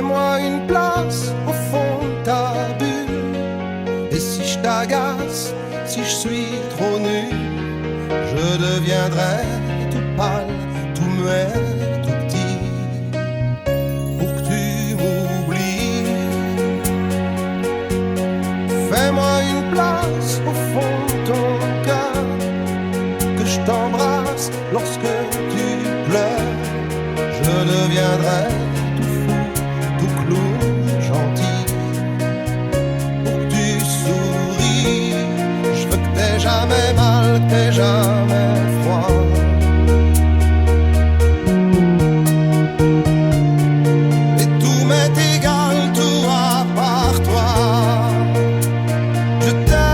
Fais-moi une place au fond de ta bulle. Et si je t'agace, si je suis trop nu, je deviendrai tout pâle, tout muet, tout petit, pour que tu m'oublies. Fais-moi une place au fond de ton cœur, que je t'embrasse lorsque tu pleures. Je deviendrai tout fou, tout clown, gentil, pour que tu souris. Je veux que t'aies jamais mal, que t'aies jamais froid. Et tout m'est égal, tout à part toi. Je t'aime.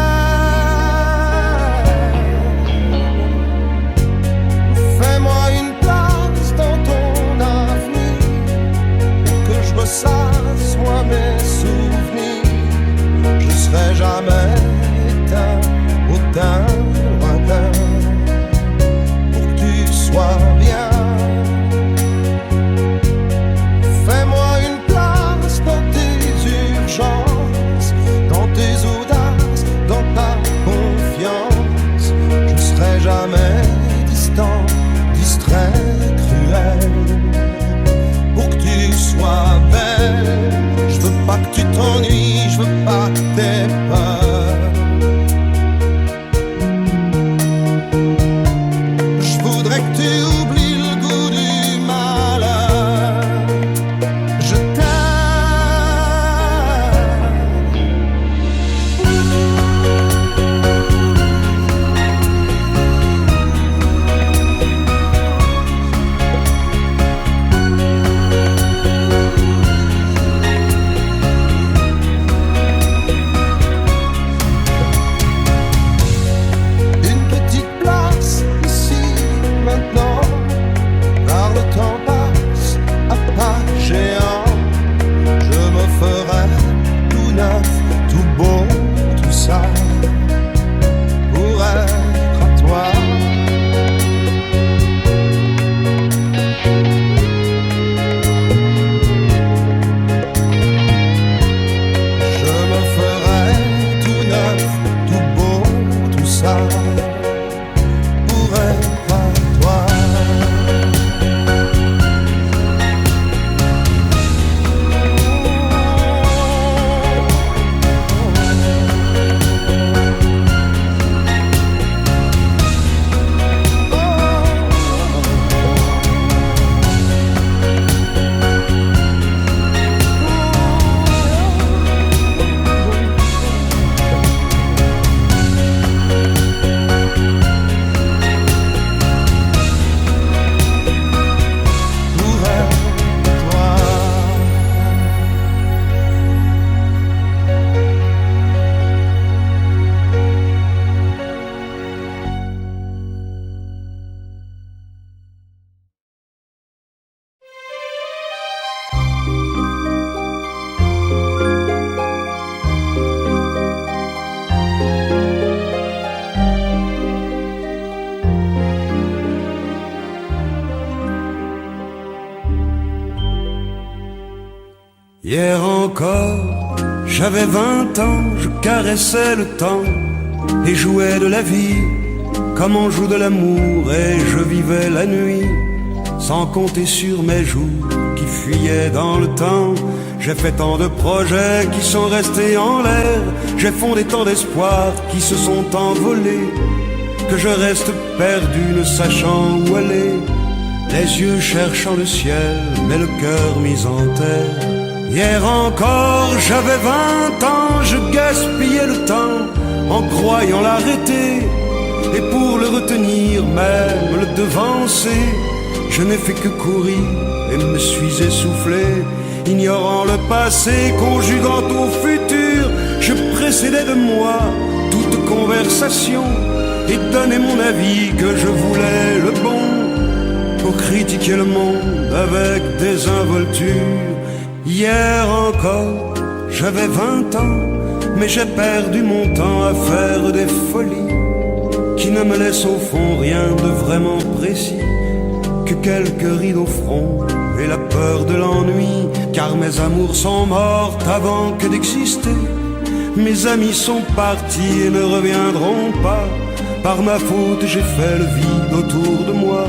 Fais-moi une place dans ton avenir, que je ressasse moi mes souvenirs. Je serai jamais éteint, autant lointain, pour que tu sois bien. Fais-moi une place dans tes urgences, dans tes audaces, dans ta confiance. Je serai jamais distant, distrait, cruel, pour que tu sois belle. Je veux pas que tu t'ennuies, je veux pas que t'aies peur. Je voudrais que tu oublies le goût du malheur. Je une petite place ici, maintenant, car le temps passe à pas géant. Je me ferai tout neuf, tout beau, tout ça, pour être à toi. Je me ferai tout neuf, tout beau, tout ça, pour être à toi. Pour être toi. Hier encore, j'avais 20 ans, je caressais le temps et jouais de la vie comme on joue de l'amour, et je vivais la nuit sans compter sur mes jours qui fuyaient dans le temps. J'ai fait tant de projets qui sont restés en l'air, j'ai fondé tant d'espoirs qui se sont envolés, que je reste perdu ne sachant où aller, les yeux cherchant le ciel mais le cœur mis en terre. Hier encore, j'avais 20 ans, je gaspillais le temps en croyant l'arrêter, et pour le retenir, même le devancer, je n'ai fait que courir et me suis essoufflé. Ignorant le passé, conjuguant au futur, je précédais de moi toute conversation et donnais mon avis que je voulais le bon, pour critiquer le monde avec désinvolture. Hier encore, j'avais 20 ans, mais j'ai perdu mon temps à faire des folies qui ne me laissent au fond rien de vraiment précis, que quelques rides au front et la peur de l'ennui, car mes amours sont mortes avant que d'exister. Mes amis sont partis et ne reviendront pas. Par ma faute j'ai fait le vide autour de moi,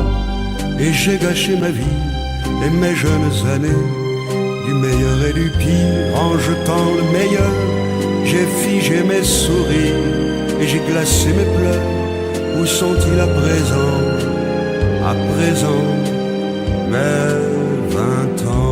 et j'ai gâché ma vie et mes jeunes années. Du meilleur et du pire, en jetant le meilleur, j'ai figé mes sourires et j'ai glacé mes pleurs. Où sont-ils à présent, mes 20 ans?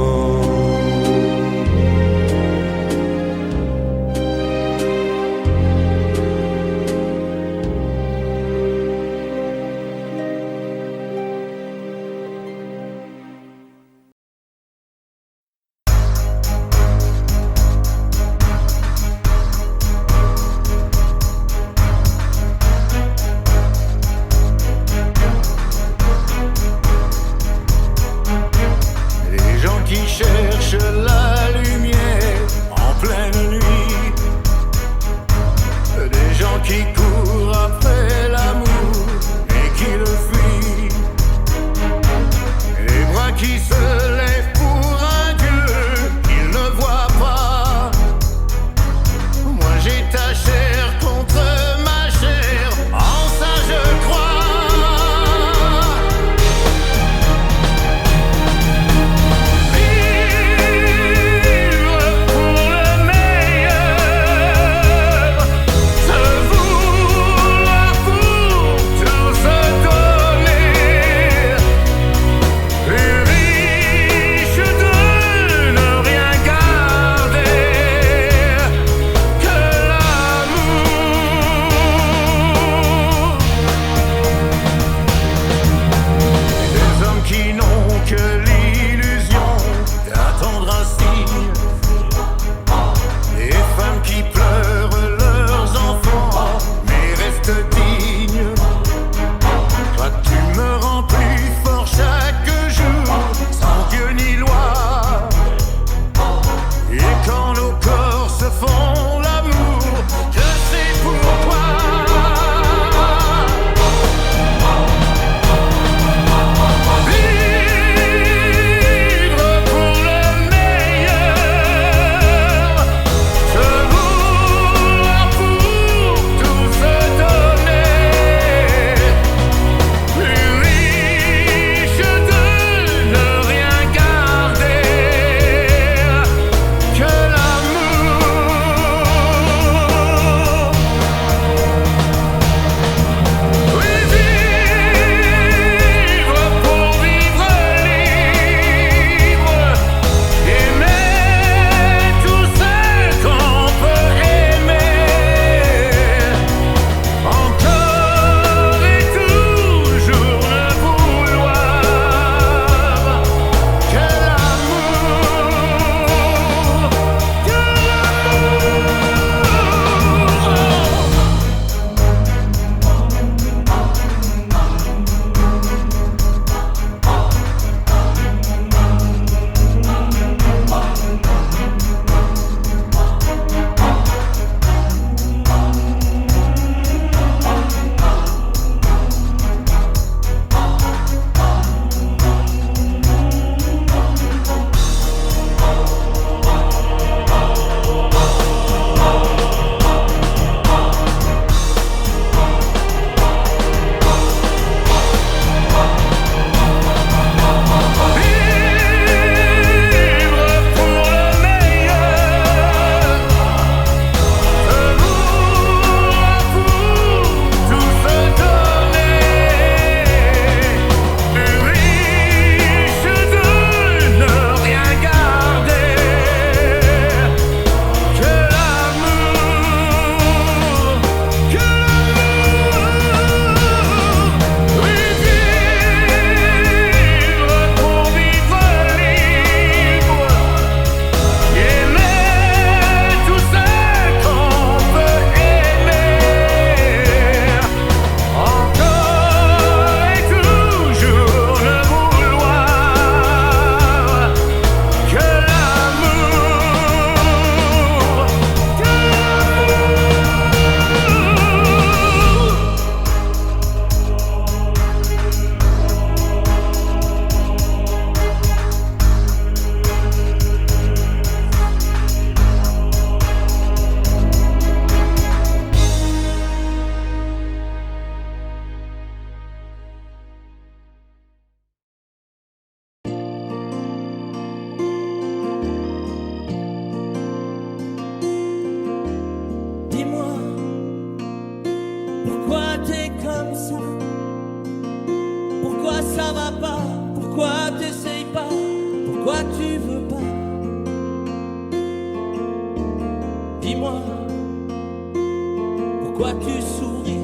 ça va pas? Pourquoi t'essayes pas? Pourquoi tu veux pas? Dis-moi, pourquoi tu souris?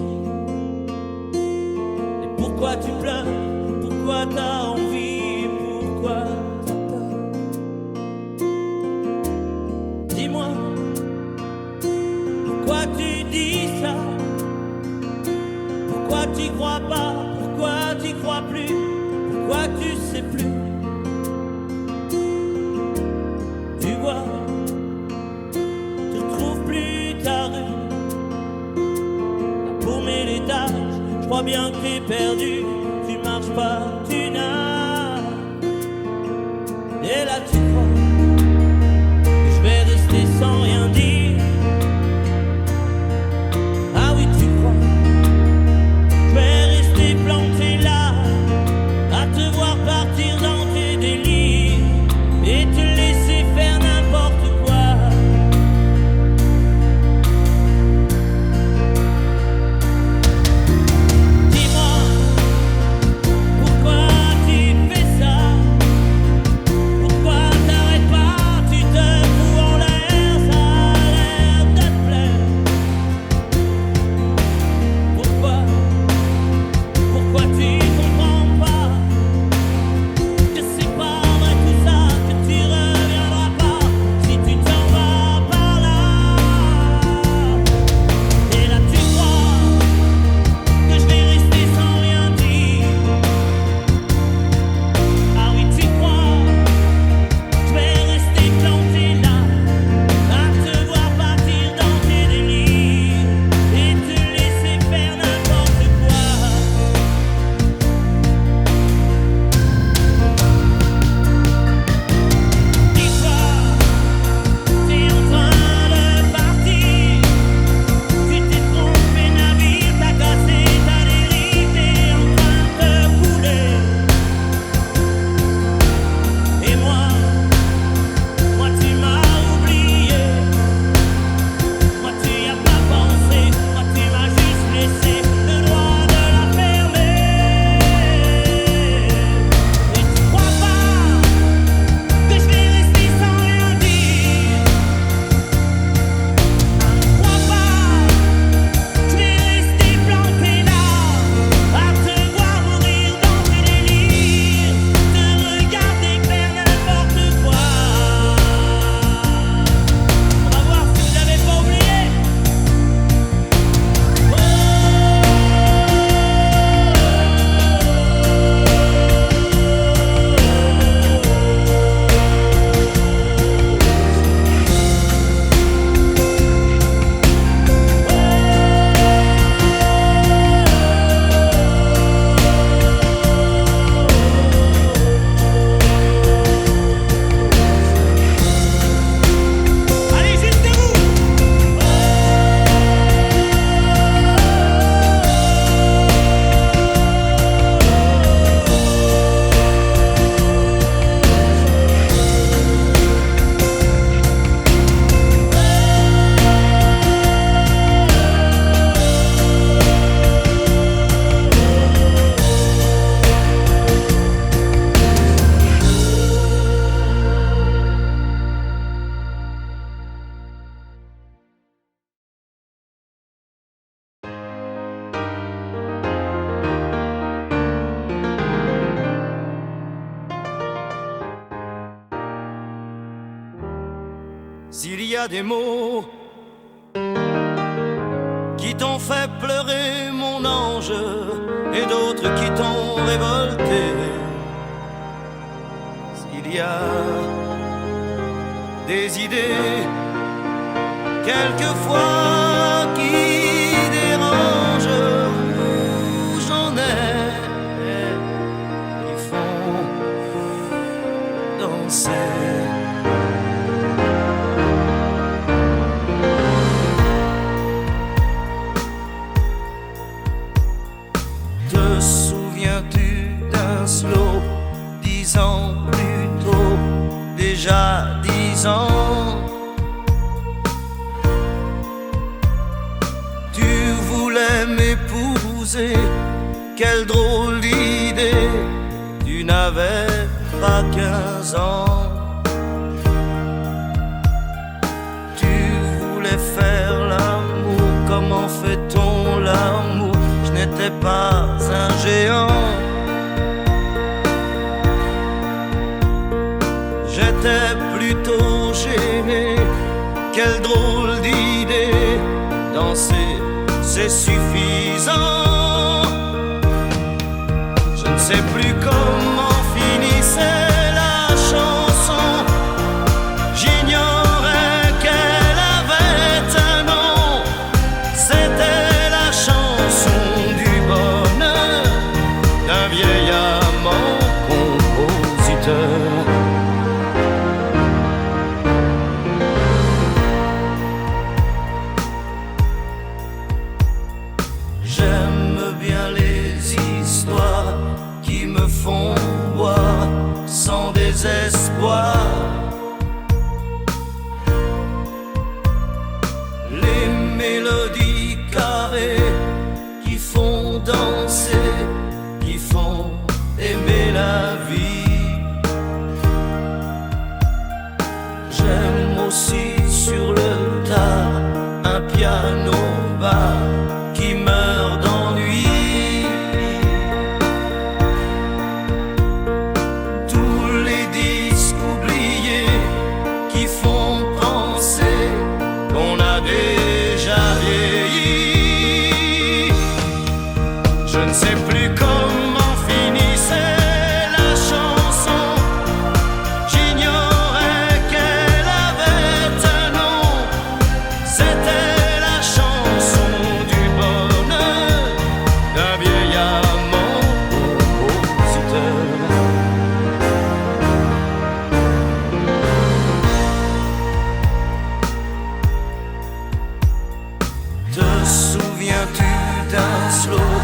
Et pourquoi tu pleures? Pourquoi t'as envie? Pourquoi t'as peur? Dis-moi, pourquoi tu dis ça? Pourquoi t'y crois pas? Pourquoi t'y crois plus? Pourquoi tu sais plus? Tu vois, tu retrouves plus ta rue. La paumée l'étage, je crois bien que t'es perdu. Tu marches pas, tu nages. Et là tu crois que je vais rester sans rien dire. Ah oui, tu crois je vais rester planté là, à te voir partir dans tes délires et te laisser faire n'importe quoi. Dis-moi, pourquoi tu fais ça? Pourquoi t'arrêtes pas? Tu te fous en l'air, ça a l'air de te plaire. Pourquoi tu comprends pas que c'est pas vrai tout ça, que tu reviendras pas si tu t'en vas par là? Et là tu crois que je vais rester sans rien dire. Ah oui, tu crois je vais rester planté là, à te voir partir dans tes délires et te laisser faire n'importe quoi. Dis-toi, t'es en train de partir. Tu t'es trompé navire, t'as cassé ta dérive, t'es en train de te couler. Et moi tu m'as oublié. Moi tu y as pas pensé. Moi tu m'as juste laissé le droit de la fermer. Et tu crois pas que je vais rester sans rien dire? Crois pas que je vais rester planté là, à te voir mourir dans tes délires, te regarder faire n'importe quoi. On va voir si vous n'avez pas oublié. Allez, jusqu'à vous. S'il y a des mots qui t'ont fait pleurer, mon ange, et d'autres qui t'ont révolté, s'il y a des idées quelquefois qui dérangent, ou j'en ai qui font danser. Te souviens-tu d'un slow 10 ans plus tôt, déjà 10 ans? Tu voulais m'épouser, quelle drôle d'idée, n'avais pas 15 ans. Tu voulais faire l'amour, comment fait-on l'amour? Je n'étais pas un géant. J'étais plutôt gêné, quelle drôle d'idée. Danser, c'est suffisant. Je ne sais plus comment finissait la chanson. J'ignorais qu'elle avait un nom. C'était la chanson du bonheur d'un vieil amant compositeur. J'aime bien les histoires qui me font boire sans désespoir. Les mélodies carrées qui font danser, qui font aimer la vie. J'aime aussi sur le tard un piano bas qui meurt d'ennui. Tous les disques oubliés qui font penser qu'on a déjà vieilli. Je ne sais plus comment finissait la chanson. J'ignorais qu'elle avait un nom. C'était la chanson du bonheur d'un vieil amant compositeur. Te souviens-tu d'un slow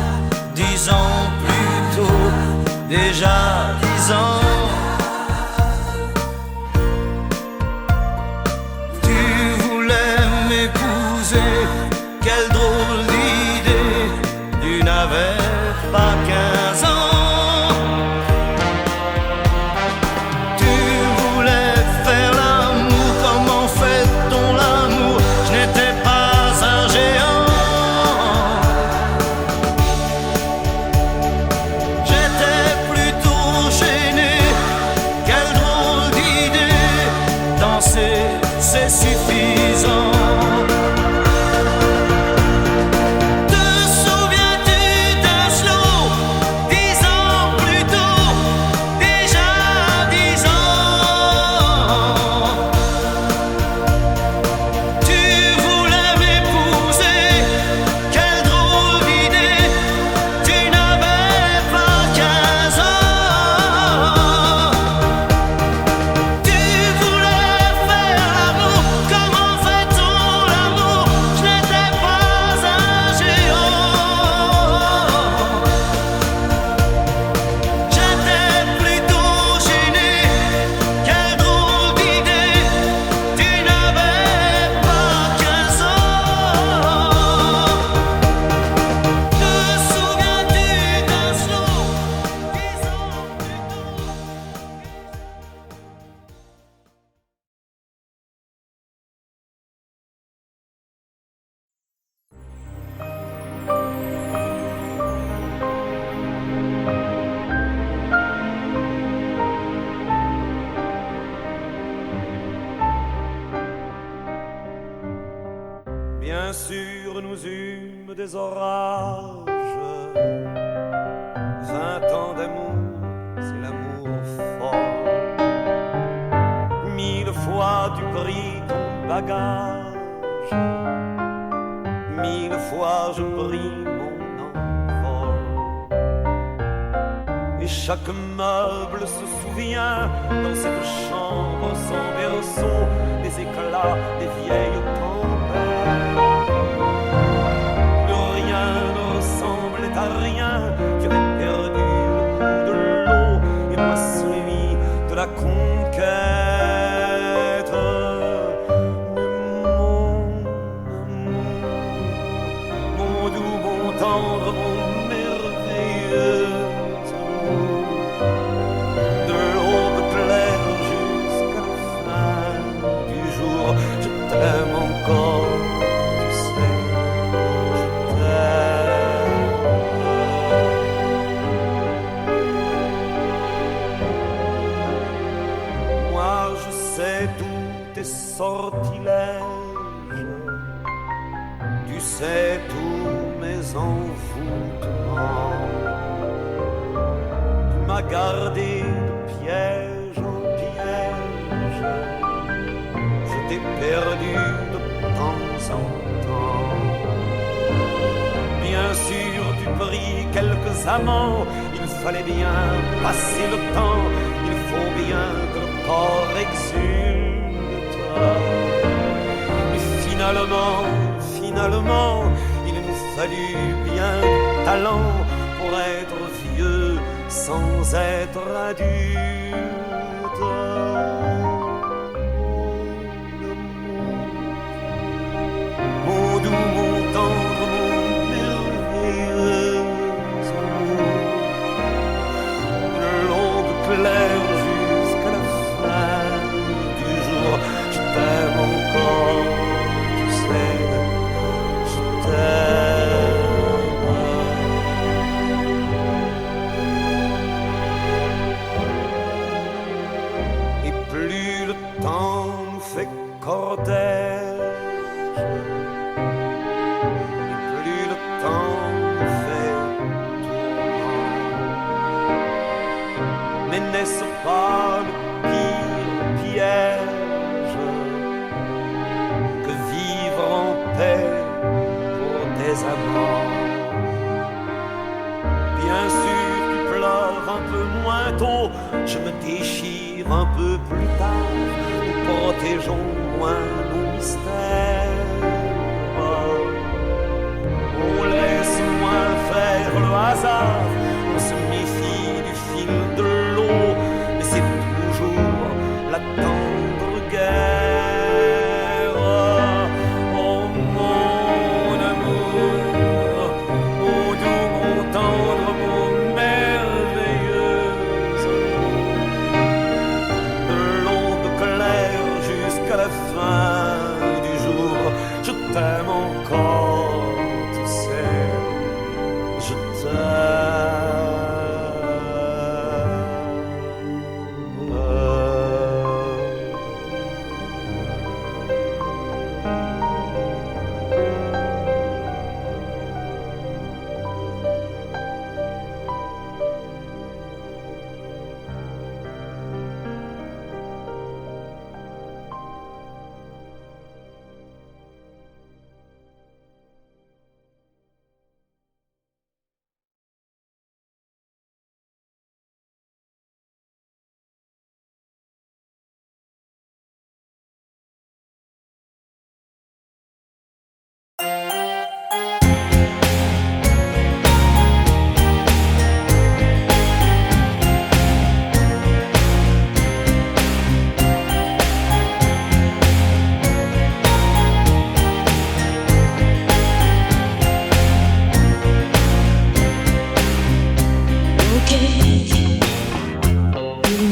10 ans plus tôt, déjà 10 ans? Tu voulais m'épouser, quelle drôle d'idée. Tu n'avais pas 15 ans. Tu voulais faire l'amour, comment fait-on l'amour? Je n'étais pas un géant. J'étais plutôt gêné, quelle drôle d'idée. Danser, c'est suffisant. Te souviens-tu d'un slow 10 ans plus tôt, déjà 10 ans? Tu voulais m'épouser, quelle drôle d'idée. Tu n'avais pas 15 ans. Tu voulais faire l'amour, comment fait-on l'amour? Je n'étais pas un géant. J'étais plutôt gêné, quelle drôle d'idée. Tu n'avais pas 15 ans. Te souviens-tu d'un slow 10 ans plus tôt? Bien sûr, nous eûmes des orages. 20 ans d'amour, c'est l'amour fort. 1000 fois tu pris ton bagage. 1000 fois je pris mon envol. Et chaque meuble se souvient dans cette chambre sans berceau des éclats des vieilles tempêtes. Plus rien ne ressemblait à rien. Tu avais perdu le goût de l'eau et moi celui de la conquête. Mais mon amour, mon doux, mon tendre, mon merveilleux amour, sortilèges. Tu sais tous mes envoûtements. Tu m'as gardé de piège en piège. Je t'ai perdu de temps en temps. Bien sûr, tu pris quelques amants. Il fallait bien passer le temps. Il faut bien que le corps exulte. Mais finalement, il nous fallut bien du talent pour être vieux sans être adulte. Mon doux, mon tendre, mon merveilleux amour, de l'aube claire jusqu'à la fin du jour, je t'aime encore, tu sais, je t'aime. Et plus le temps nous fait cortège, et plus le temps nous fait tourment. Mais n'est-ce pas le pire piège que vivre en paix pour des amants? Bien sûr, tu pleures un peu moins tôt, je me déchire un peu plus tard. Nous protégeons moins nos mystères. On laisse moins faire le hasard. On se méfie du fil de l'eau, mais c'est toujours la tendre guerre. Oh mon amour, mon doux, mon tendre, mon merveilleux amour, de l'aube claire jusqu'à la fin du jour, je t'aime encore, tu sais, je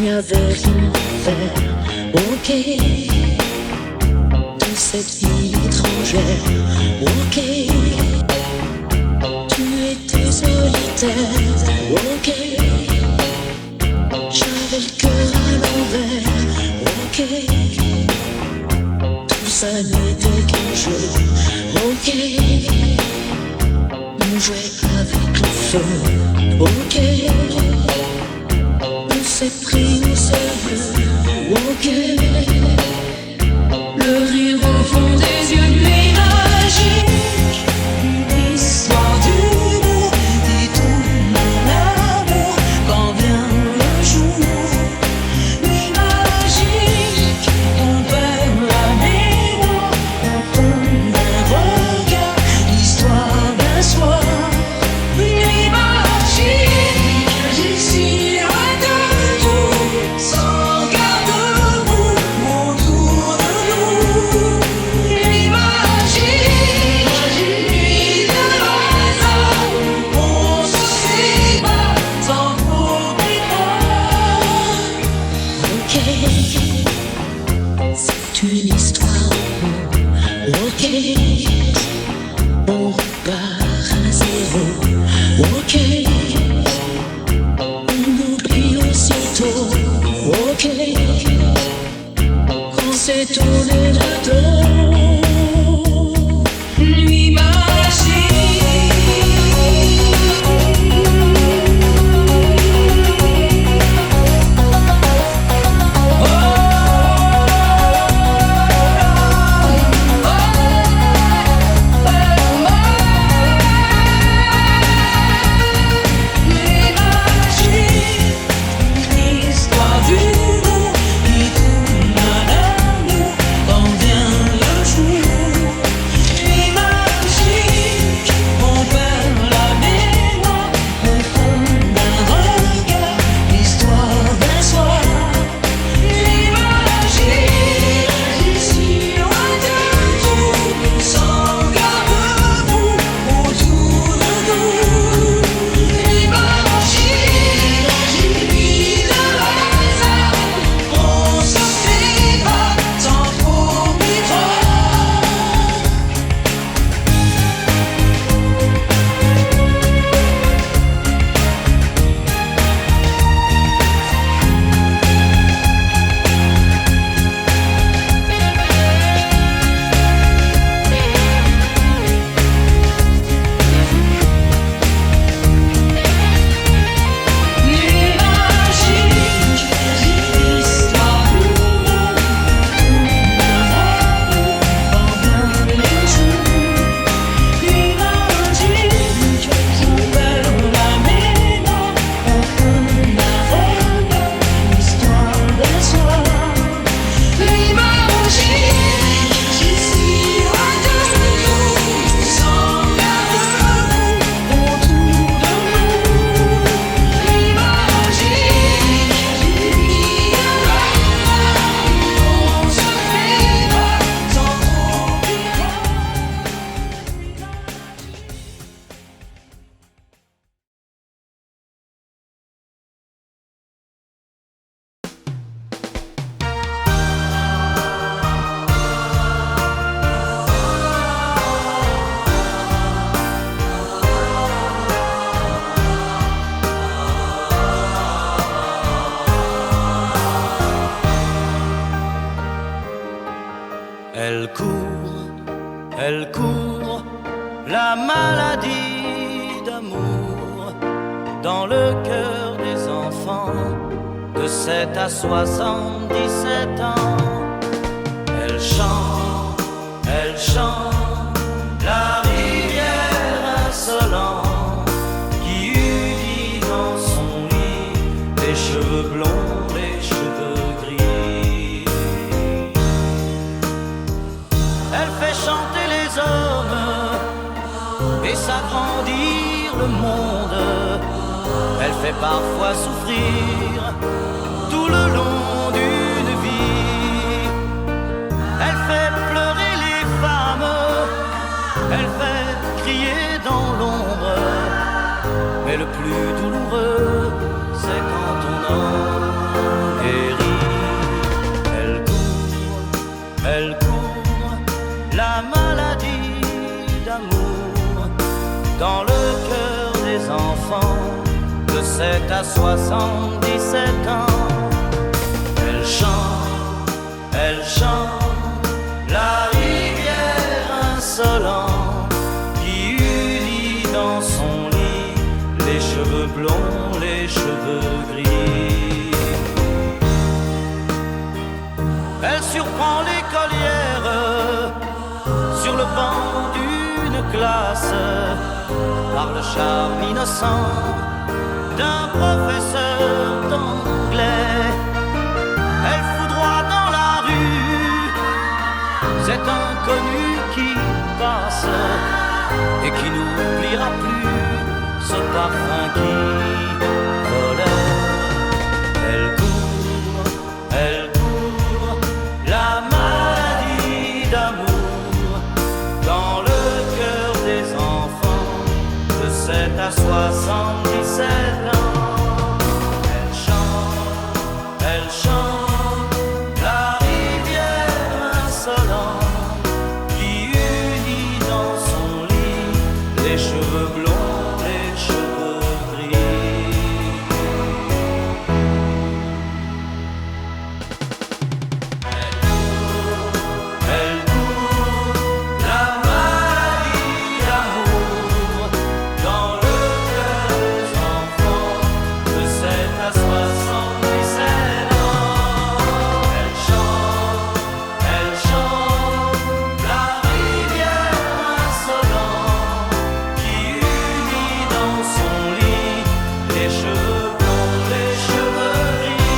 n'avais rien fait, ok, de cette vie étrangère, ok, tu étais solitaire, ok, j'avais le cœur à l'envers, ok, tout ça n'était qu'un jeu, ok, on jouait avec le feu, ok. C'est pris au sérieux, ok. Le rire au fond des yeux, nuit magique. Une histoire d'humour, dit tout mon amour. Quand vient le jour, nuit magique. On perd la mémoire, on tombe d'un regard. L'histoire d'un soir, nuit magique. J'existe. Sans garde-boue, autour de nous, nuit magique, nuit de hasard, on se sépare sans faux départ. Ok, c'est une histoire, ok, on repart à zéro, ok. Ok, quand c'est tourné maladie d'amour dans le cœur des enfants de 7 à 77 ans. Elle chante, la rivière insolente qui unit dans son lit les cheveux blonds, les cheveux gris. Elle fait chanter les hommes et s'agrandir le monde. Elle fait parfois souffrir tout le long d'une vie. Elle fait pleurer les femmes, elle fait crier dans l'ombre. Mais le plus douloureux, c'est quand on en guérit. Elle court, la maladie d'amour dans le cœur des enfants de 7 à 77 ans. Elle chante, la rivière insolente qui unit dans son lit les cheveux blonds, les cheveux gris. Elle surprend l'écolière sur le banc d'une classe par le charme innocent d'un professeur d'anglais. Elle foudroie dans la rue cet inconnu qui passe et qui n'oubliera plus ce parfum qui volait. Elle court, la maladie d'amour dans le cœur des enfants de 7 à 77 ans. Elle chante, la rivière insolente qui unit dans son lit les cheveux blonds, les cheveux gris. Elle court, la maladie d'amour dans le cœur des enfants de 7 à 77 ans. Elle chante, la rivière insolente qui unit dans son lit les cheveux blonds, les cheveux gris.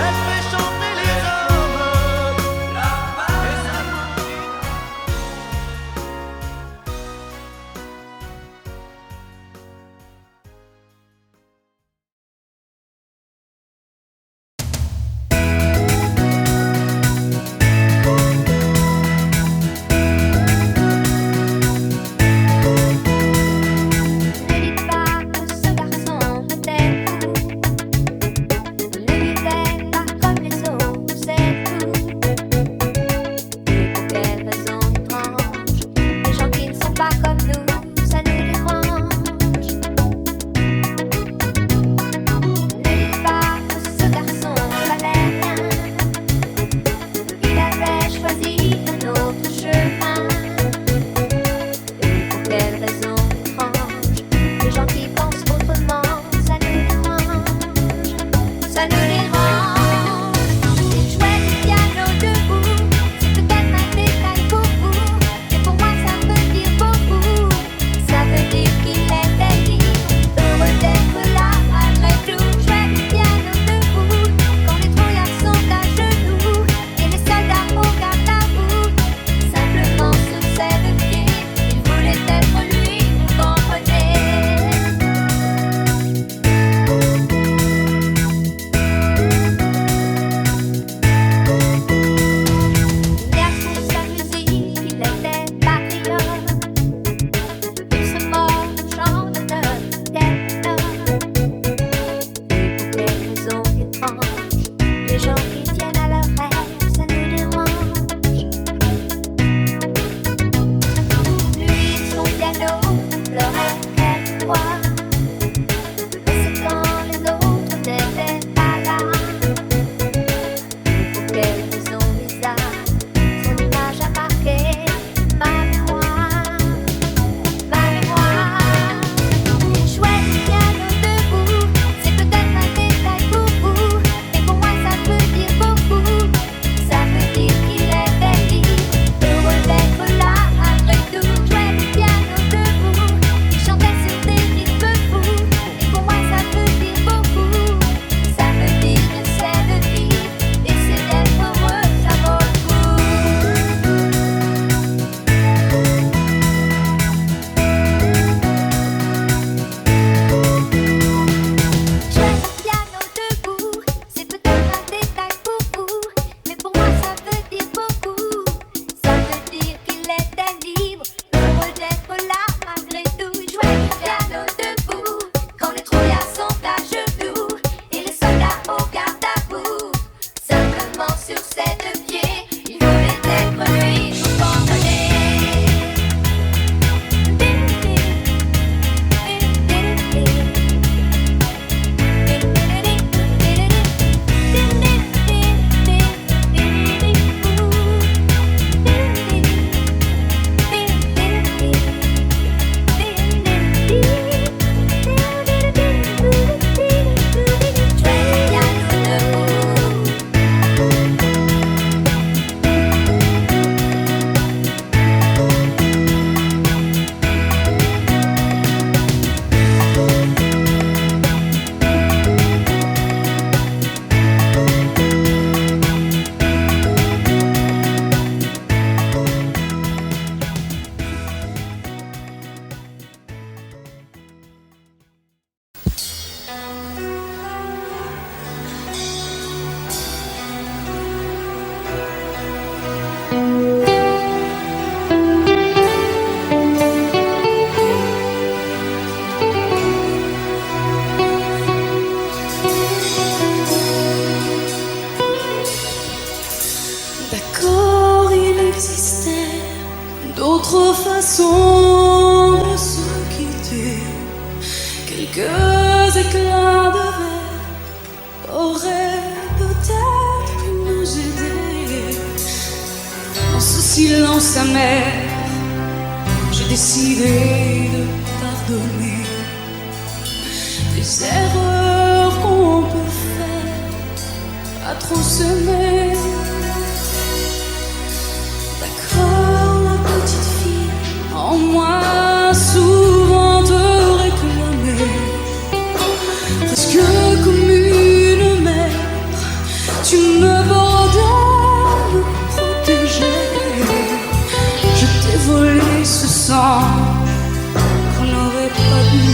Elle fait chanter les hommes, la Ne dites pas que ce garçon était fou. Ne vivait pas comme les autres, c'est tout. Et pour quelle raison étrange, les gens qui ne sont pas comme nous, ça nous dérange. Ne dites pas que ce garçon valait rien. Il avait choisi un autre chemin. Et pour quelle raison étrange, les gens qui pensent autrement, ça nous dérange, ça nous dérange. Il jouait du piano debout, c'est peut-être un détail pour vous, mais pour moi ça veut dire beaucoup. Ça veut dire qu'il était libre, heureux d'être là malgré tout. Jouait du piano debout, quand les trouillards sont à genoux et les soldats regardent à vous. Simplement sur ses deux pieds, il voulait être lui, vous comprenez. aurait peut-être pu nous aider. Dans ce silence amer, j'ai décidé de pardonner les erreurs qu'on peut faire à trop s'aimer. D'accord, la petite fille en moi souvent te réclamait, presque comme une mère, tu me bordais, me protégeais. Je t'ai volé ce sang qu'on n'aurait pas dû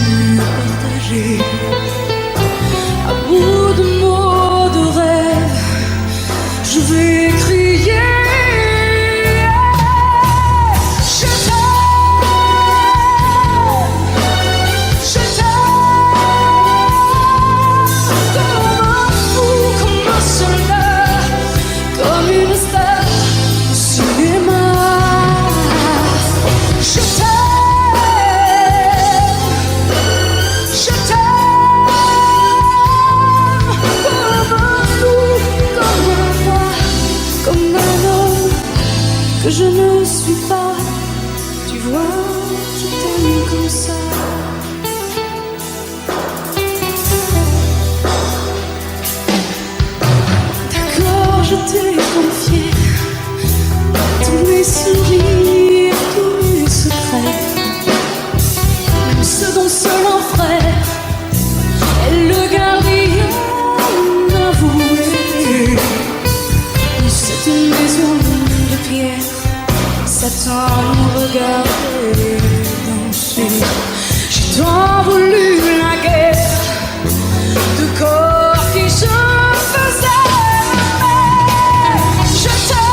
partager. À bout de mots, de rêves, je vais crier. Que je ne suis pas, tu vois, je t'aime comme ça. D'accord, je t'ai confié tous mes sourires, tous mes secrets, même ceux dont seul un frère est le gardien avoué de cette maison de pierre. Satan nous regardait danser. J'ai tant voulu la guerre de corps qui se faisaient aimer. Je t'aime,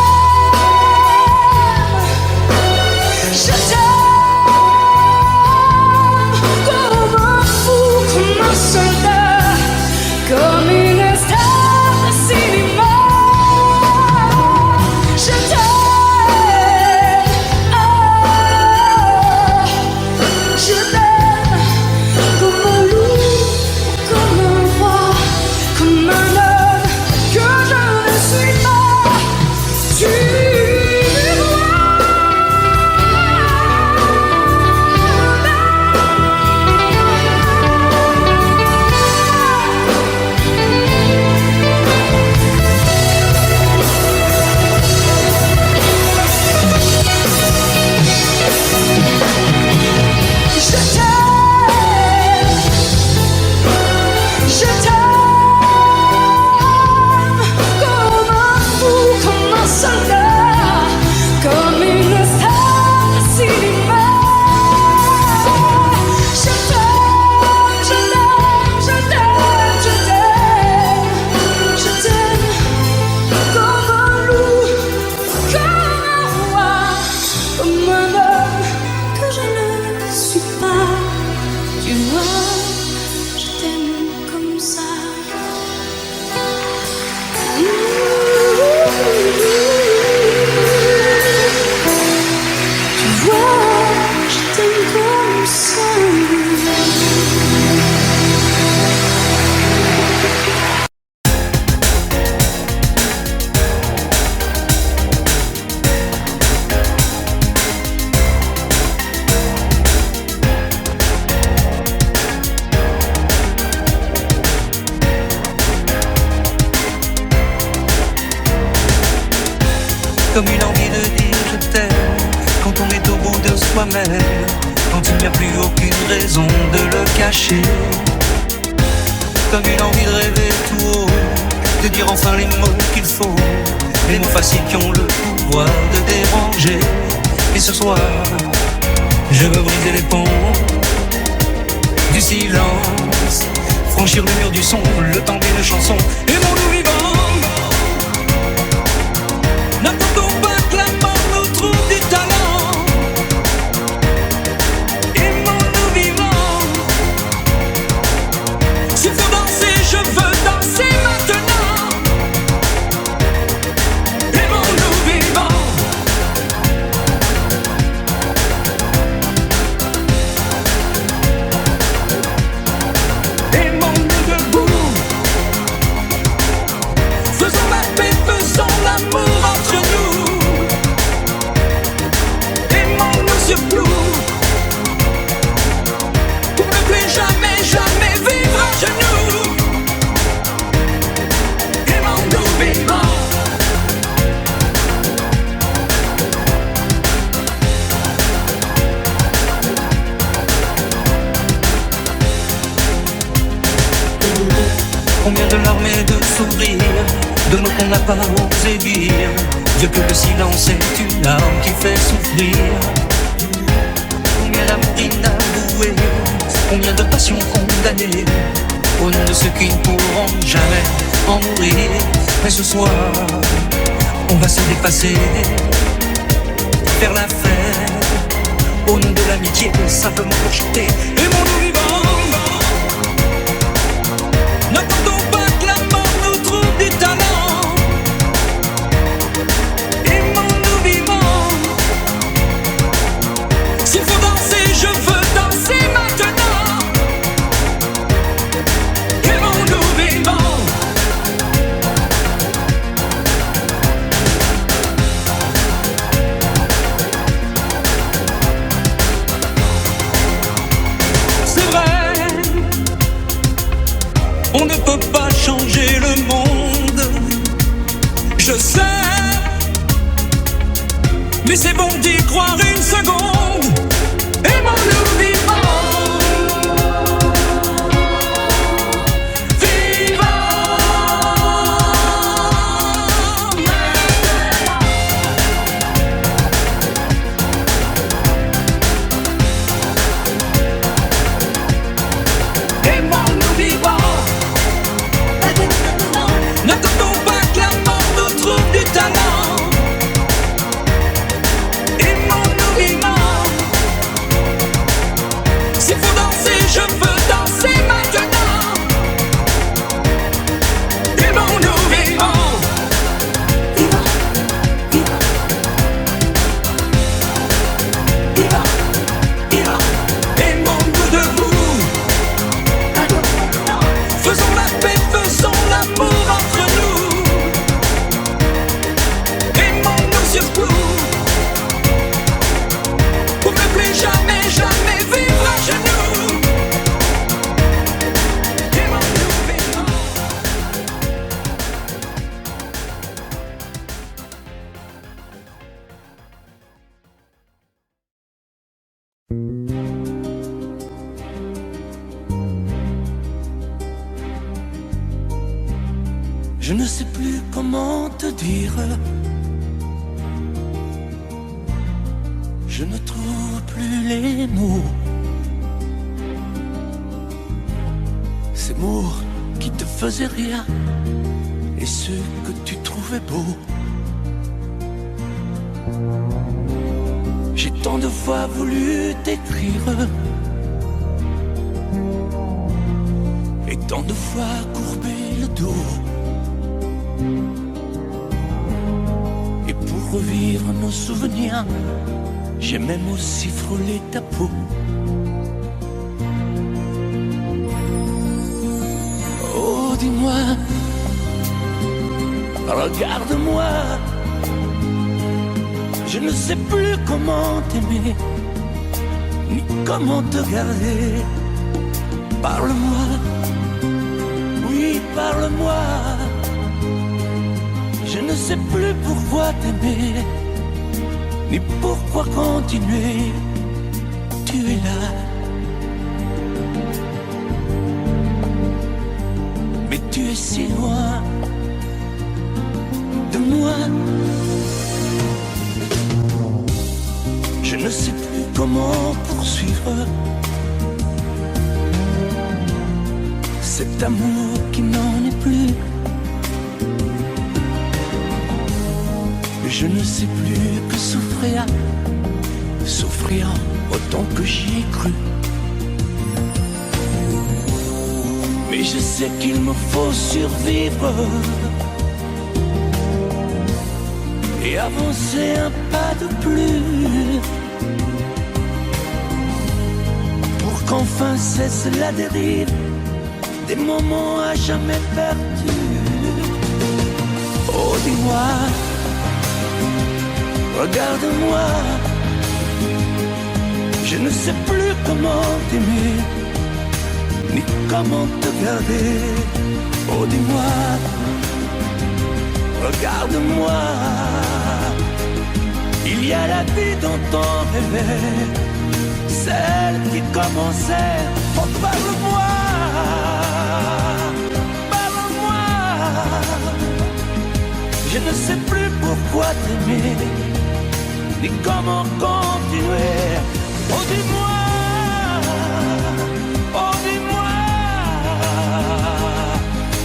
comme un fou, comme un soldat, comme une star de cinéma. Je t'aime. Comme une envie de dire je t'aime quand on est au bout de soi-même, quand il n'y a plus aucune raison de le cacher. Comme une envie de rêver tout haut, de dire enfin les mots qu'il faut, les mots faciles qui ont le pouvoir de déranger. Et ce soir, je veux briser les ponts du silence, franchir le mur du son, le temps d'une chanson. Aimons-nous vivants. N'attendons pas que la mort nous trouve du talent. Aimons-nous vivants. S'il faut danser, je veux danser maintenant. Aimons-nous vivants. Aimons-nous debout. Combien de larmes et de sourires, de mots qu'on n'a pas osé dire. Dieu que le silence est une arme qui fait souffrir. Combien d'amour inavoué, combien de passions condamnées, au nom de ceux qui ne pourront jamais en mourir. Mais ce soir, on va se dépasser, faire la fête, au nom de l'amitié, simplement pour chanter. Aimons-nous vivants. N'attendons pas que la mort nous trouve du talent. Aimons-nous vivants. S'il faut danser, je veux danser maintenant. Aimons-nous vivants. C'est vrai, on ne peut pas changer le monde, je sais, mais c'est bon d'y croire une seconde. Aimons-nous vivants. Aimons-nous vivants. N'attendons pas que la mort nous trouve du talent. Aimons-nous vivants. S'il faut danser, je veux danser maintenant. Aimons-nous vivants. Aimons-nous debout. Faisons la paix, faisons l'amour entre nous. Aimons-nous surtout, pour ne plus jamais, jamais vivre à genoux. Aimons-nous vivants. Je ne sais plus comment te dire. Je ne trouve plus les mots. Ces mots qui te faisaient rire et ceux que tu trouvais beaux. J'ai tant de fois voulu t'écrire et tant de fois courbé le dos. Et pour revivre nos souvenirs, j'ai même aussi frôlé ta peau. Oh, dis-moi, regarde-moi. Je ne sais plus comment t'aimer, ni comment te garder. Parle-moi, oui, parle-moi. Je ne sais plus pourquoi t'aimer, ni pourquoi continuer. Tu es là, mais tu es si loin de moi. Je ne sais plus comment poursuivre cet amour qui n'en est plus. Je ne sais plus que souffrir, souffrir autant que j'y ai cru. Mais je sais qu'il me faut survivre et avancer un pas de plus pour qu'enfin cesse la dérive des moments à jamais perdus. Oh, dis-moi, regarde-moi, je ne sais plus comment t'aimer, ni comment te garder. Oh, dis-moi, regarde-moi, il y a la vie dont on rêvait, celle qui commençait. Oh, parle-moi, parle-moi. ne sais plus pourquoi t'aimer, ni comment continuer. Oh dis-moi, oh dis-moi,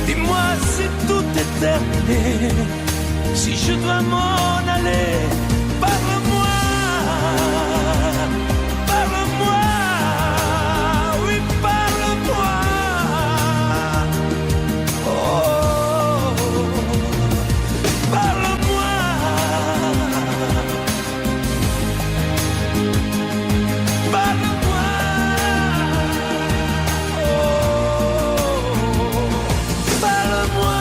dis-moi si tout est terminé, si je dois m'en aller. Parle-moi, parle-moi, oui parle-moi. Oh, parle-moi, parle-moi. Oh, parle-moi.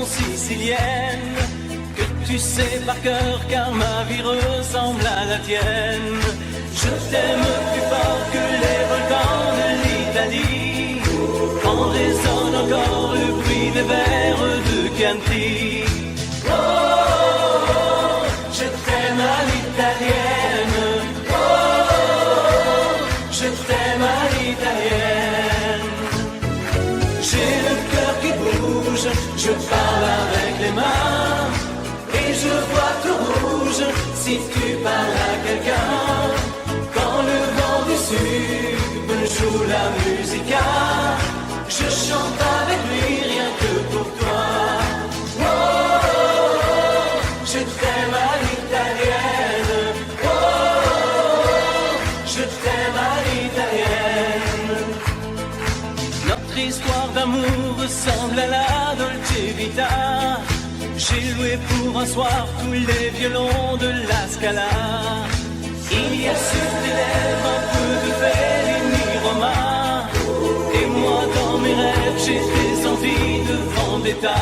Sicilienne que tu sais par cœur car ma vie ressemble à la tienne. Je t'aime plus fort que les volcans de l'Italie, quand résonne encore le bruit des vers de Chianti. Oh, je t'aime à l'italienne. Oh, je t'aime à l'italienne. J'ai le cœur qui bouge, je parle avec les mains et je vois tout rouge si tu parles à quelqu'un. Quand le vent du sud me joue la musica, je chante avec lui rien que pour toi. Oh, je t'aime à l'italienne. Oh, je t'aime à l'italienne. Notre histoire d'amour ressemble à la Dolce Vita. J'ai loué pour un soir tous les violons de la Scala. Il y a sur tes lèvres un peu de Fellini Roma, et moi dans mes rêves j'ai des envies de vendetta.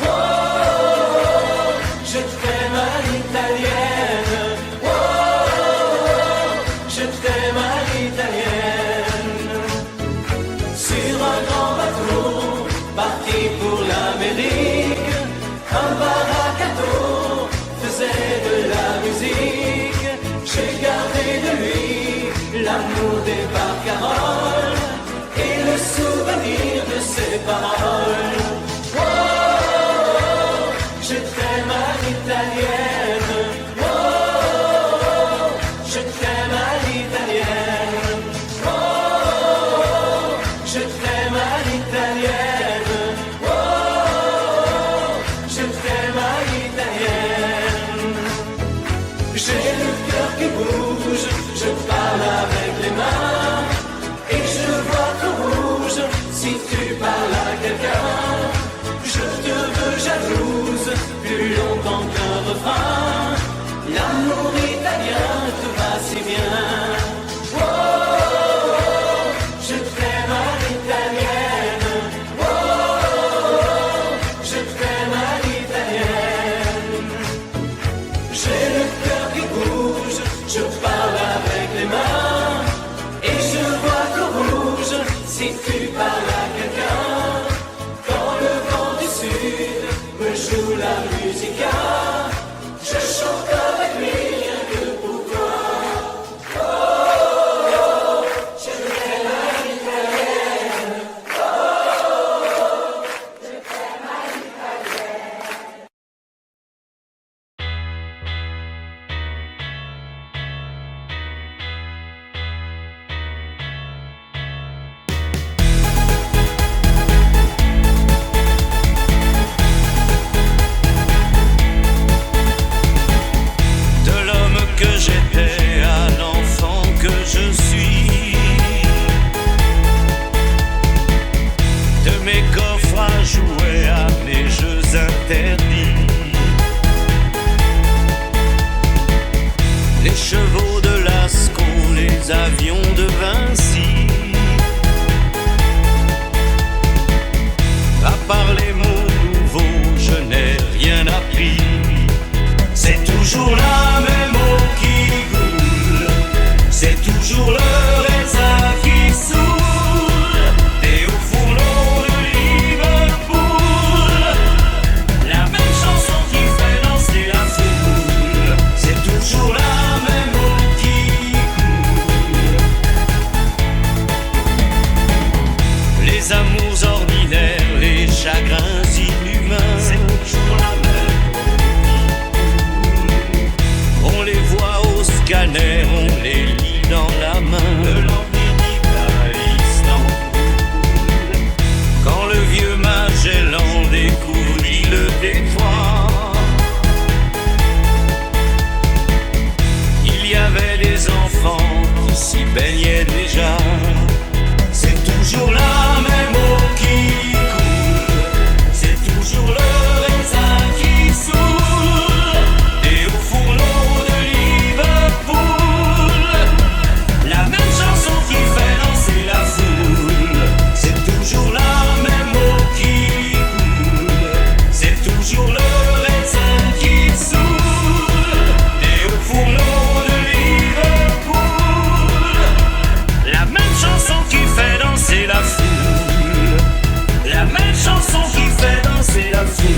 Oh, je t'aime à l'italienne. Oh, je t'aime à l'italienne. Sur un grand bateau parti pour l'Amérique, un baracato faisait de la musique. J'ai gardé de lui l'amour des barcaroles et le souvenir de ses paroles. Oh, je t'aime à l'italienne. Oh, je t'aime à l'italienne. Oh, je t'aime à l'italienne. Oh, je t'aime à l'italienne. J'ai le cœur qui bouge, je parle avec les mains et je vois tout rouge si tu parles à quelqu'un. Je te veux jalouse plus longtemps qu'un refrain. L'amour italien te va si bien. Oh, je t'aime à l'italienne. Oh, je t'aime à l'italienne. J'ai le cœur qui bouge, je parle avec les mains et je vois tout rouge si tu parles à quelqu'un. Quand le vent du sud me joue la musica, je chante avec lui rien que pour toi. Oh, je t'aime à l'italienne. Oh, je t'aime à l'italienne. De l'homme que j'étais à l'enfant que je suis, de mes coffres à jouer à mes jeux interdits, les chevaux de Lascaux, les avions de Vinci, à part les mots nouveaux je n'ai rien appris. C'est toujours la même eau qui coule, c'est toujours le raisin pensionnaires ont les lits dans la main. De l'avenir d'Istanbul. Quand le vieux Magellan découvrit le détroit, il y avait des enfants qui s'y baignaient déjà. C'est toujours la même eau qui coule, c'est toujours le raisin qui saoule. Et au fourneau de Liverpool, la même chanson qui fait danser la foule. C'est toujours la même eau qui coule, c'est toujours le raisin qui saoule. Et au fourneau de Liverpool, la même chanson qui fait danser la foule, la même chanson qui fait danser la foule.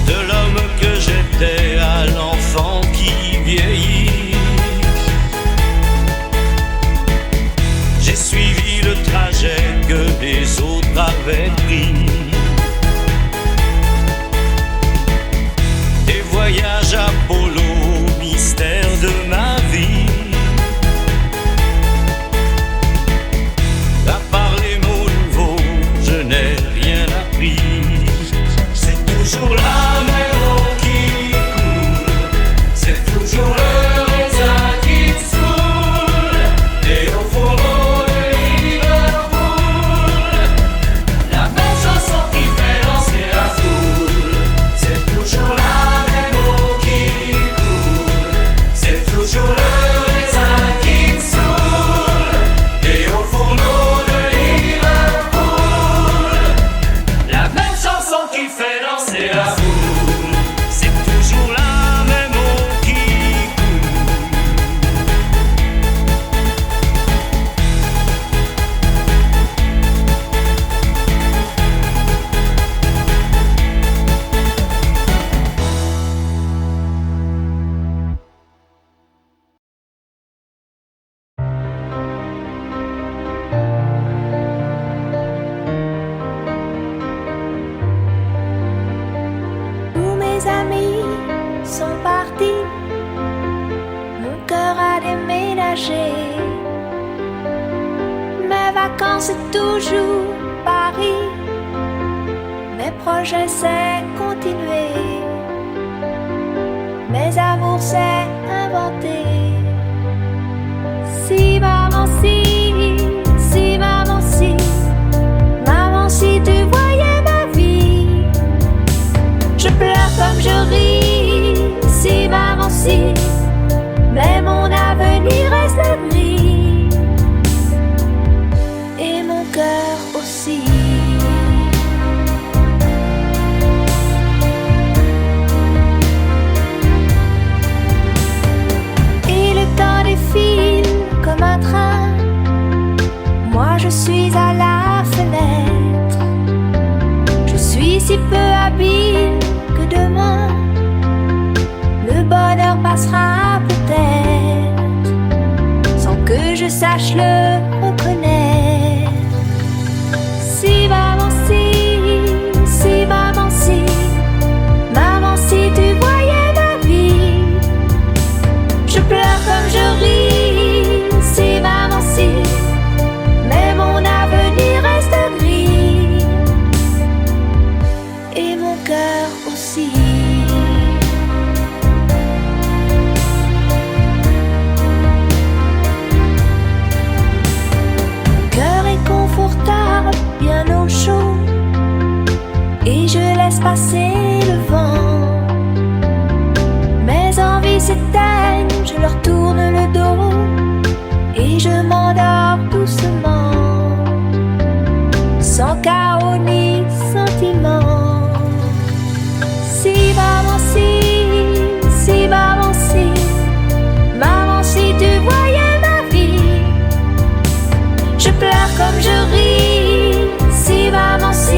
De l'homme que j'étais à l'enfant qui vieillit, j'ai suivi le trajet que les autres avaient pris. Des voyages Apollo, mystère de ma vie. À part les mots nouveaux, je n'ai rien appris. C'est toujours la même eau qui coule, c'est toujours le raisin qui saoule. Et au fourneau de Liverpool, la même chanson qui fait danser la foule. C'est toujours la même eau qui coule, c'est toujours le raisin qui saoule. Et au fourneau de Liverpool, la même chanson qui fait danser la foule. C'est toujours la même eau qui Tous mes amis sont partis, mon cœur a déménagé. Mes vacances c'est toujours Paris, mes projets c'est continuer, mes amours c'est inventer. Si maman si, si maman si, maman si tu voyais ma vie. Je pleure comme je ris, si maman si, mais mon avenir reste gris, et mon cœur aussi. Et le temps défile comme un train, moi je suis à la fenêtre. Je suis si peu habile que demain le bonheur passera peut-être, sans que je sache le reconnaître. Si maman si, si maman si, maman si tu voyais ma vie. Je pleure comme je ris, si maman si, mais mon avenir reste gris, et mon cœur aussi. Mon cœur est confortable, bien au chaud, et je laisse passer le vent. Mes envies s'éteignent, je leur tourne le dos, et je m'endors doucement, sans chaos ni sentiment. Si maman si, si maman si, maman si tu voyais ma vie. Je pleure comme je ris, si maman si,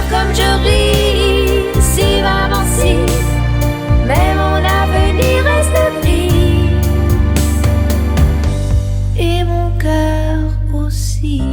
comme je ris, si maman si, mais mon avenir reste gris, et mon cœur aussi.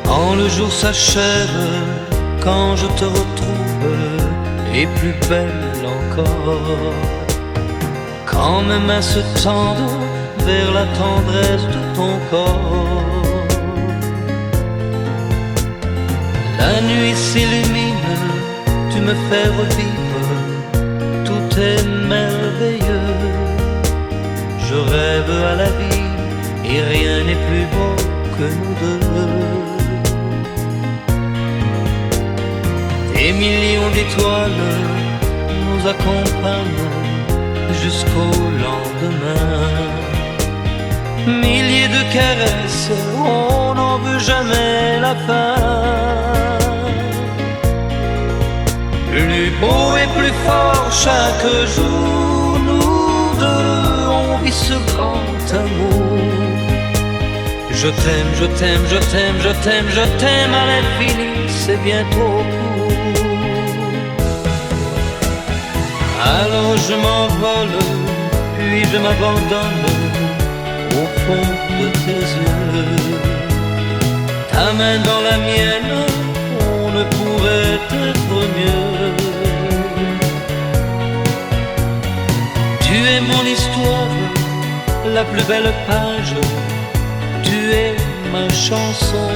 Quand le jour s'achève, quand je te retrouve, et plus belle encore, quand mes mains se tendent vers la tendresse de ton corps, la nuit s'illumine, tu me fais revivre, tout est merveilleux. Je rêve à la vie et rien n'est plus beau que nous deux. Des millions d'étoiles nous accompagnent jusqu'au lendemain. Milliers de caresses, on n'en veut jamais la fin. Plus beau et plus fort chaque jour, nous deux, on vit ce grand amour. Je t'aime, je t'aime, je t'aime, je t'aime, je t'aime à l'infini, c'est bien trop court. Alors je m'envole, puis je m'abandonne au fond de tes yeux. Ta main dans la mienne, on ne pourrait être mieux. Tu es mon histoire, la plus belle page. Tu es ma chanson,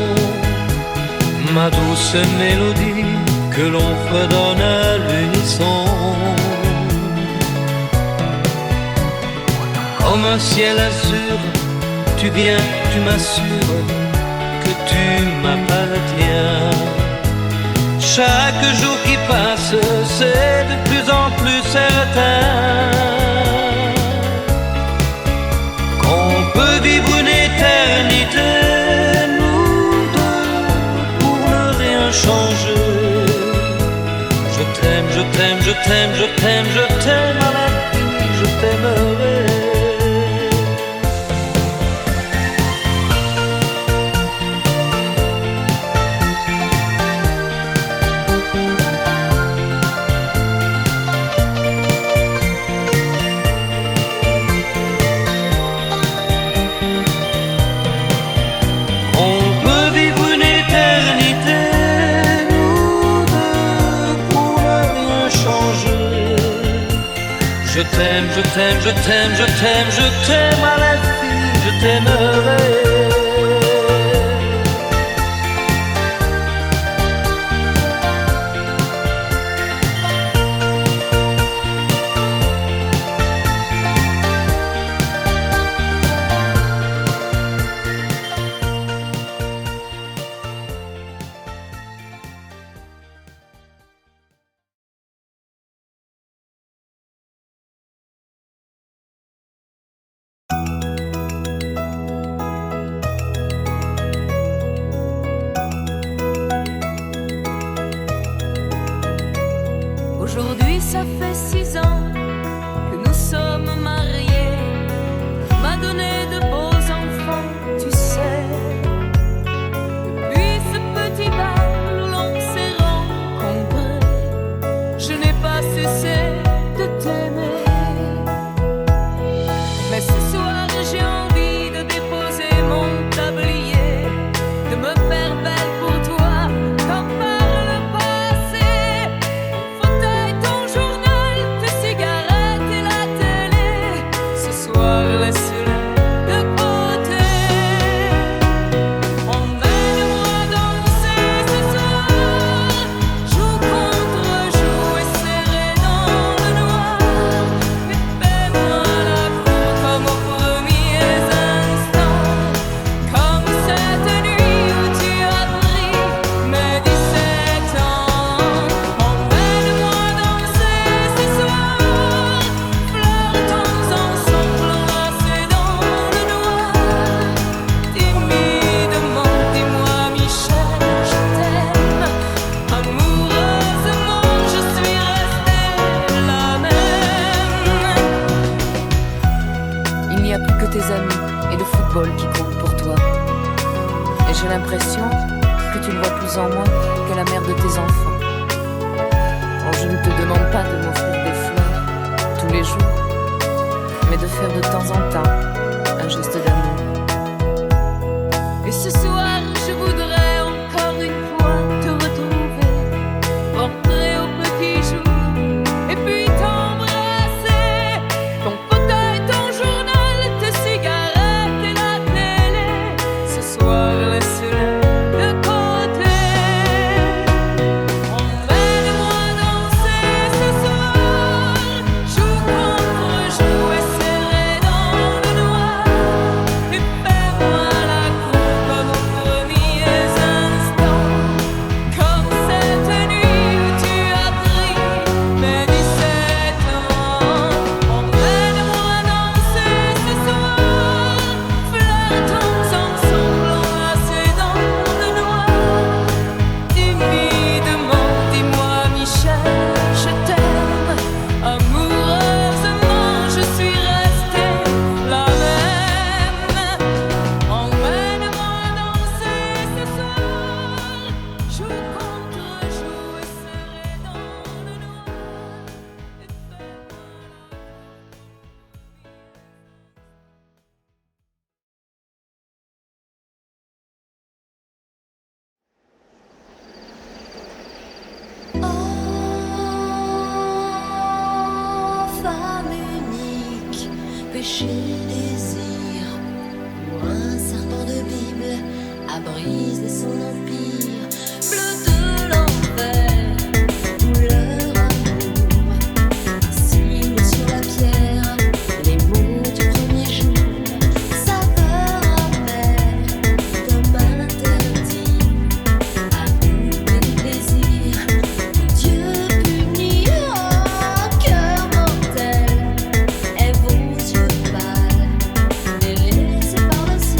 ma douce mélodie que l'on fredonne à l'unisson. Comme un ciel azur, tu viens, tu m'assures que tu m'appartiens. Chaque jour qui passe, c'est de plus en plus certain qu'on peut vivre une éternité, nous deux, pour ne rien changer. Je t'aime, je t'aime, je t'aime, je t'aime, je t'aime à l'infini, je t'aimerai. Je t'aime, je t'aime, je t'aime, je t'aime, je t'aime à l'infini, je t'aimerai. Aujourd'hui, ça fait 6 ans que nous sommes mariés. M'a donné de beaux enfants, tu sais. Depuis ce petit bal où l'on s'est rencontrés, je n'ai pas cessé de t'aimer. Mais ce soir, j'ai envie de déposer mon tablier, de me faire belle pour toi, comme par le passé. Qui compte pour toi. Et j'ai l'impression que tu ne vois plus en moi que la mère de tes enfants. Oh, je ne te demande pas de m'offrir des fleurs tous les jours, mais de faire de temps en temps un geste d'amour. Et ce soir, je voudrais encore une fois te retrouver, rentrer au petit jour, et puis t'embrasser. Ton fauteuil, ton journal, tes cigarettes, laisse-les de côté. Emmène-moi danser ce soir, joue contre joue et serré dans le noir. a brisé son empire bleu de l'enfer, douleur, amour, signe sur la pierre, les mots du premier jour, saveur amère, comme un interdit, amour et plaisir, Dieu punit, oh, cœur mortel, et vos yeux pâles, délaissés par le ciel.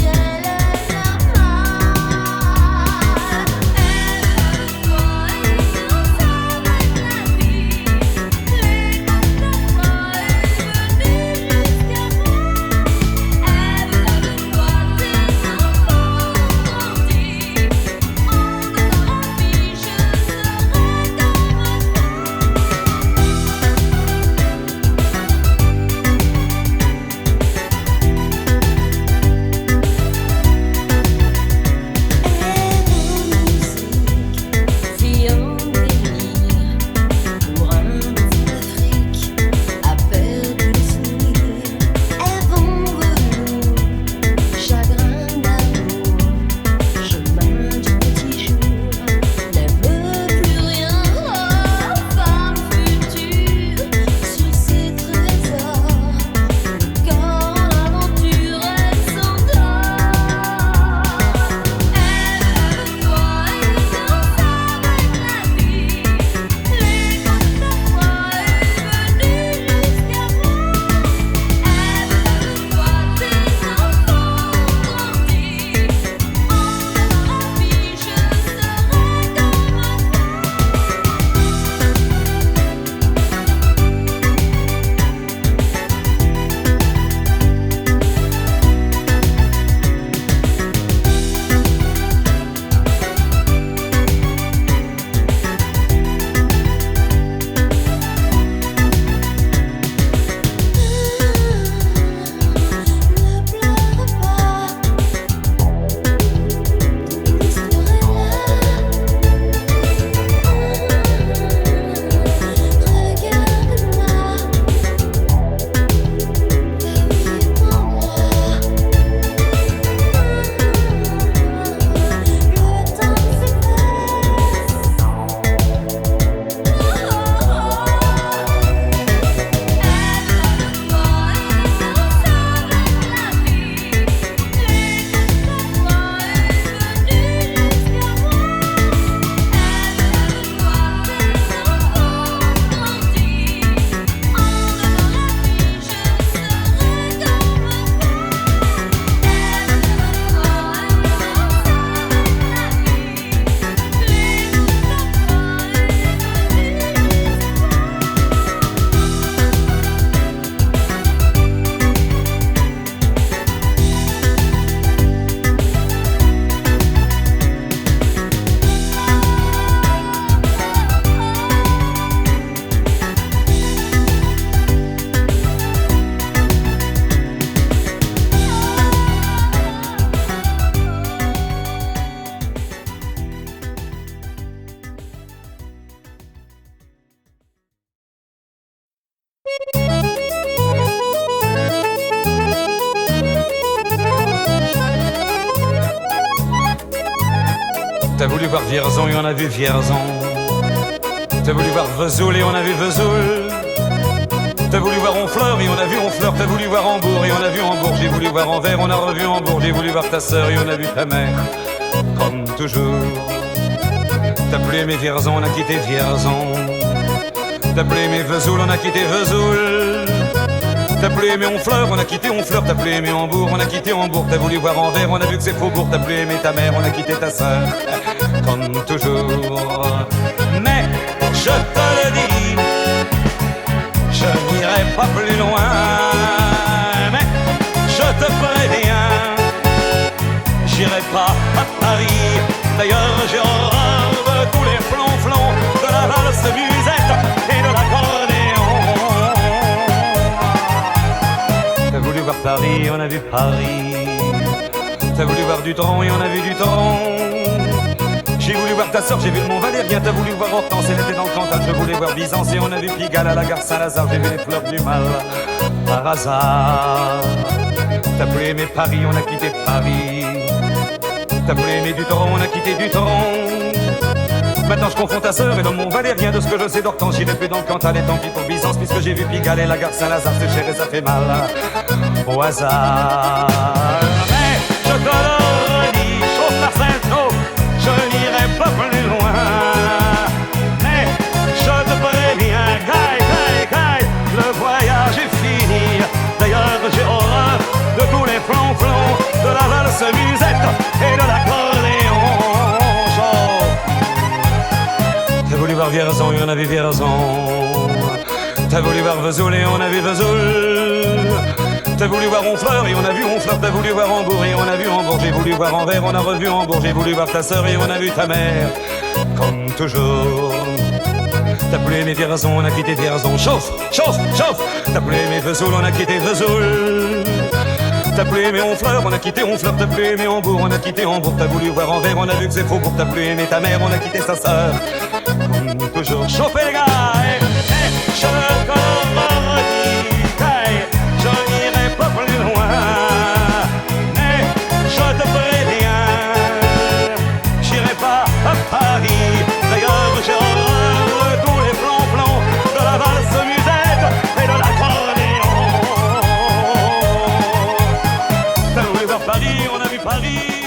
T'as voulu voir Vierzon et on a vu Vierzon. T'as voulu voir Vesoul et on a vu Vesoul. T'as voulu voir Honfleur et on a vu Honfleur. T'as voulu voir Hambourg et on a vu Hambourg. J'ai voulu voir Anvers, on a revu Hambourg. J'ai voulu voir ta sœur et on a vu ta mère. Comme toujours. T'as plus aimé Vierzon, on a quitté Vierzon. T'as plus aimé Vesoul, on a quitté Vesoul. T'as plus aimé Honfleur, on a quitté Honfleur. T'as plus aimé Hambourg, on a quitté Hambourg. T'as voulu voir Anvers, on a vu que c'est Faubourg. T'as plus aimé ta mère, on a quitté ta sœur. Comme toujours. Mais je te le dis, je n'irai pas plus loin. Mais je te préviens, j'irai pas à Paris. D'ailleurs j'ai horreur de tous les flonflons, de la valse musette et de l'accordéon. T'as voulu voir Paris, on a vu Paris. T'as voulu voir Dutron et on a vu Dutron. J'ai voulu voir ta sœur, j'ai vu le Mont Valérien. T'as voulu voir Hortense, elle était dans le Cantal. Je voulais voir Byzance et on a vu Pigalle à la gare Saint-Lazare. J'ai vu les fleurs du mal par hasard. T'as plus aimé Paris, on a quitté Paris. T'as voulu aimer du torrent, on a quitté du torrent. Maintenant je confonds ta sœur et dans mon valérien. De ce que je sais d'Hortense, j'irai plus dans le Cantal. Et tant pis pour Byzance, puisque j'ai vu Pigalle et la gare Saint-Lazare. C'est cher et ça fait mal au hasard. Mais je te le redis, chauffe Marcel, chauffe, je n'irai pas plus loin. Mais je te préviens, caille, le voyage est fini. D'ailleurs j'ai horreur de tous les flonflons, de la valse musette et de l'accordéon. T'as voulu voir Vierzon et on a vu Vierzon. T'as voulu voir Vesoul et on a vu Vesoul. T'as voulu voir Honfleur et on a vu Honfleur. T'as voulu voir Hambourg et on a vu Hambourg. J'ai voulu voir Anvers, on a revu Hambourg. J'ai voulu voir ta sœur et on a vu ta mère. Comme toujours. T'as voulu aimer Vierzon, on a quitté Vierzon. Chauffe, chauffe, chauffe. T'as voulu aimer Vesoul, on a quitté Vesoul. T'as voulu aimer Honfleur, on a quitté Honfleur. T'as voulu aimer Hambourg, on a quitté Hambourg. T'as voulu voir Anvers, on a vu que c'est faux. Pour t'as voulu aimer ta mère, on a quitté sa sœur. Comme toujours. Chauffez les gars, je te redis, je n'irai pas plus loin. Mais je te préviens, j'irai pas à Paris. D'ailleurs j'ai horreur de tous les plans de la valse musette et de l'accordéon. T'as voulu voir Paris, on a vu Paris.